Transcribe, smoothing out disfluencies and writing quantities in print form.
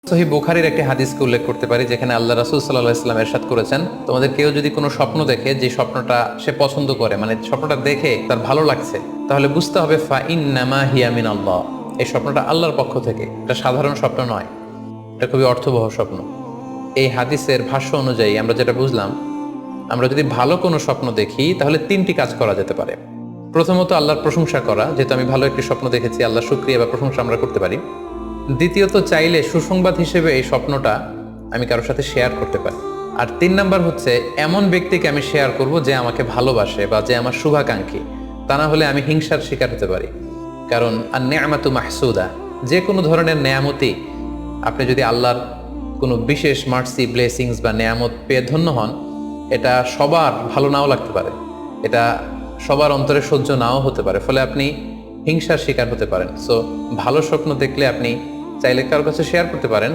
সহিহ বুখারীর একটি হাদিসকে উল্লেখ করতে পারি, যেখানে আল্লাহ রাসূল সাল্লাল্লাহু আলাইহি ওয়াসাল্লাম ইরশাদ করেছেন, তোমাদের কেউ যদি কোনো স্বপ্ন দেখে, যে স্বপ্নটা সে পছন্দ করে, মানে স্বপ্নটা দেখে তার ভালো লাগছে, তাহলে বুঝতে হবে ফা ইন্নামা হিয়া মিনাল্লাহ, এই স্বপ্নটা আল্লাহর পক্ষ থেকে, এটা সাধারণ স্বপ্ন নয়, এটা খুবই অর্থবহ স্বপ্ন। এই হাদিসের ভাষ্য অনুযায়ী আমরা যেটা বুঝলাম, আমরা যদি ভালো কোনো স্বপ্ন দেখি তাহলে তিনটি কাজ করা যেতে পারে। প্রথমত আল্লাহর প্রশংসা করা, যেহেতু আমি ভালো একটি স্বপ্ন দেখেছি, আল্লাহ শুকরিয়া বা প্রশংসা আমরা করতে পারি। দ্বিতীয়ত চাইলে সুসংবাদ হিসেবে এই স্বপ্নটা আমি কারোর সাথে শেয়ার করতে পারি। আর 3 নাম্বার হচ্ছে এমন ব্যক্তিকে আমি শেয়ার করব যে আমাকে ভালোবাসে বা যে আমার শুভাকাঙ্ক্ষী, তা না হলে আমি হিংসার শিকার হতে পারি। কারণ আর নেয়ামাতু মাহসুদা, যে কোনো ধরনের নেয়ামতি, আপনি যদি আল্লাহর কোনো বিশেষ মার্সি ব্লেসিংস বা নেয়ামত পেয়ে ধন্য হন, এটা সবার ভালো নাও লাগতে পারে, এটা সবার অন্তরে সহ্য নাও হতে পারে, ফলে আপনি হিংসার শিকার হতে পারেন। সো ভালো স্বপ্ন দেখলে আপনি চাইলে কারোর কাছে শেয়ার করতে পারেন,